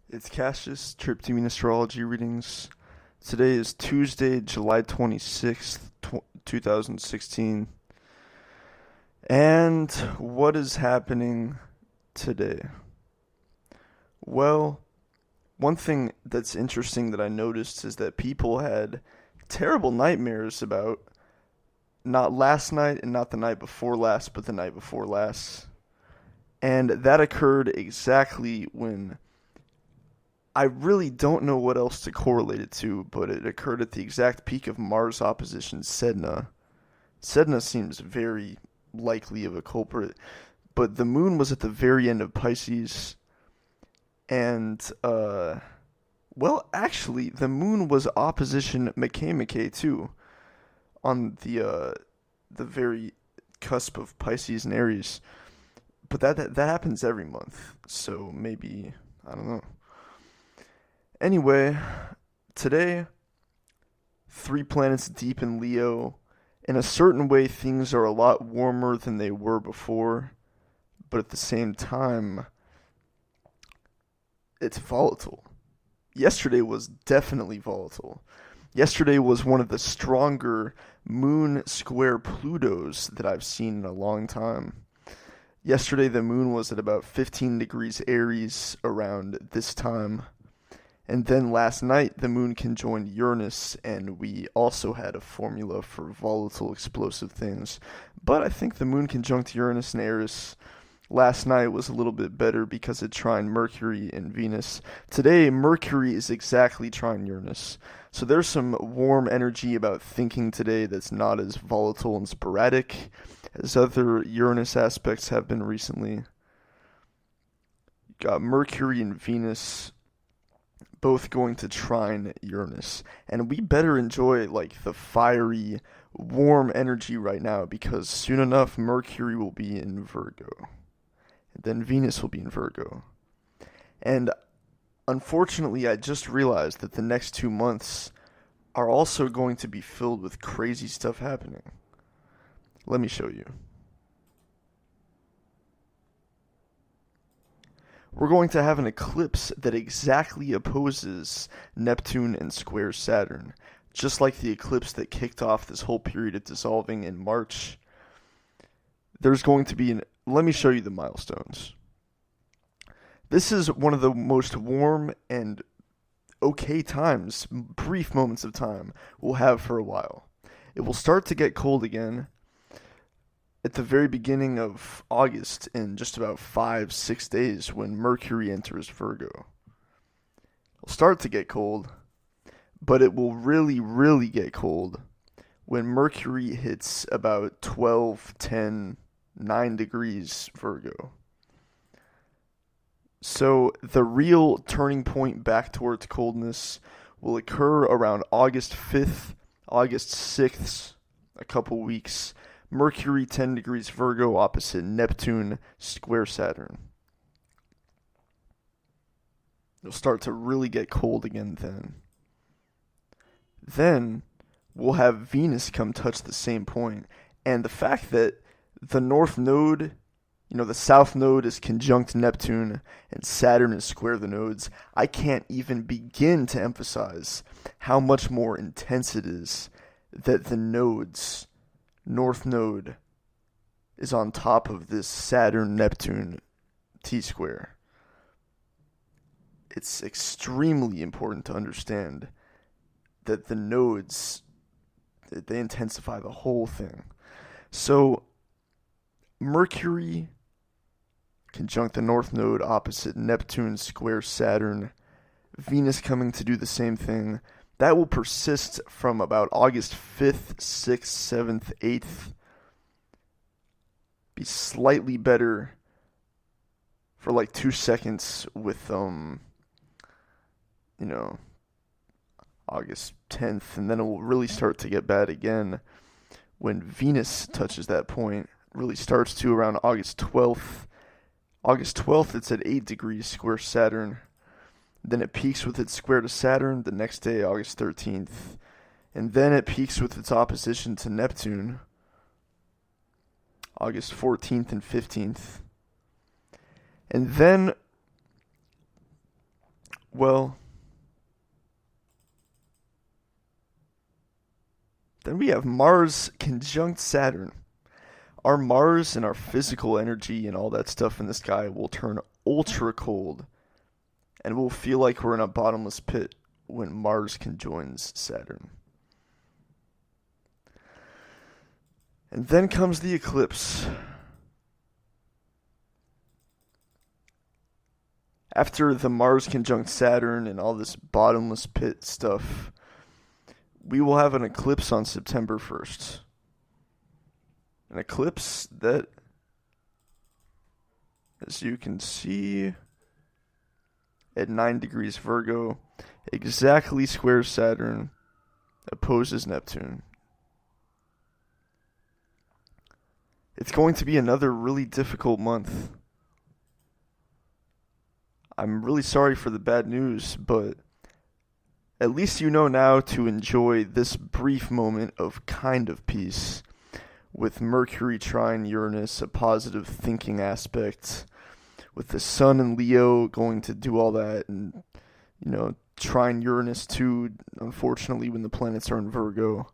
It's Cassius, Trip Demon Astrology readings. Today is Tuesday, July 26th, 2016. And what is happening today? Well, one thing that's interesting that I noticed is that people had terrible nightmares about not last night and not the night before last, but the night before last. And that occurred exactly when I really don't know what else to correlate it to, but it occurred at the exact peak of Mars opposition Sedna. Sedna seems very likely of a culprit, but the moon was at the very end of Pisces, and, well, actually, the moon was opposition Makemake too, on the very cusp of Pisces and Aries. But that happens every month, so maybe, I don't know. Anyway, today, three planets deep in Leo. In a certain way, things are a lot warmer than they were before, but at the same time, it's volatile. Yesterday was definitely volatile. Yesterday was one of the stronger moon square Plutos that I've seen in a long time. Yesterday, the moon was at about 15 degrees Aries around this time. And then last night, the moon conjoined Uranus, and we also had a formula for volatile, explosive things. But I think the moon conjunct Uranus and Eris last night was a little bit better because it trined Mercury and Venus. Today, Mercury is exactly trine Uranus. So there's some warm energy about thinking today that's not as volatile and sporadic as other Uranus aspects have been recently. Got Mercury and Venus both going to trine Uranus. And we better enjoy like the fiery, warm energy right now because soon enough Mercury will be in Virgo. And then Venus will be in Virgo. And unfortunately, I just realized that the next 2 months are also going to be filled with crazy stuff happening. Let me show you. We're going to have an eclipse that exactly opposes Neptune and squares Saturn. Just like the eclipse that kicked off this whole period of dissolving in March, there's going to be an... Let me show you the milestones. This is one of the most warm and okay times, brief moments of time, we'll have for a while. It will start to get cold again at the very beginning of August in just about 5-6 days when Mercury enters Virgo. It'll start to get cold, but it will really, really get cold when Mercury hits about 12, 10, 9 degrees Virgo. So the real turning point back towards coldness will occur around August 5th, August 6th, a couple weeks. Mercury 10 degrees Virgo opposite Neptune square Saturn. It'll start to really get cold again then. Then we'll have Venus come touch the same point. And the fact that the North Node, the South Node is conjunct Neptune and Saturn is square the nodes, I can't even begin to emphasize how much more intense it is that the nodes... North Node is on top of this Saturn-Neptune T-square. It's extremely important to understand that the nodes, they intensify the whole thing. So, Mercury conjunct the North Node opposite Neptune square Saturn, Venus coming to do the same thing. That will persist from about August 5th, 6th, 7th, 8th. Be slightly better for like 2 seconds with, August 10th. And then it will really start to get bad again when Venus touches that point. It really starts to around August 12th. August 12th, it's at 8 degrees square Saturn. Then it peaks with its square to Saturn the next day, August 13th. And then it peaks with its opposition to Neptune, August 14th and 15th. And then Well, then we have Mars conjunct Saturn. Our Mars and our physical energy and all that stuff in the sky will turn ultra cold, and we'll feel like we're in a bottomless pit when Mars conjoins Saturn. And then comes the eclipse. After the Mars conjunct Saturn and all this bottomless pit stuff, we will have an eclipse on September 1st. An eclipse that, as you can see, at 9 degrees Virgo, exactly squares Saturn, opposes Neptune. It's going to be another really difficult month. I'm really sorry for the bad news, but at least you know now to enjoy this brief moment of kind of peace with Mercury trine Uranus, a positive thinking aspect, with the Sun and Leo going to do all that, and, trine Uranus too, unfortunately, when the planets are in Virgo.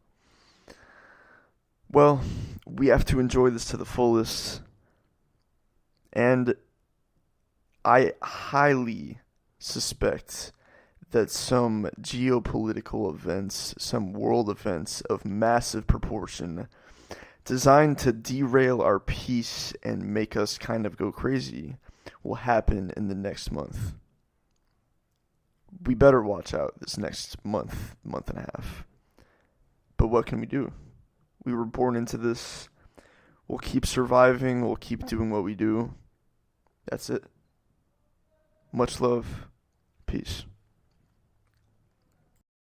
Well, we have to enjoy this to the fullest, and I highly suspect that some geopolitical events, some world events of massive proportion, designed to derail our peace and make us kind of go crazy, will happen in the next month. We better watch out this next month, month and a half. But what can we do? We were born into this. We'll keep surviving. We'll keep doing what we do. That's it. Much love. Peace.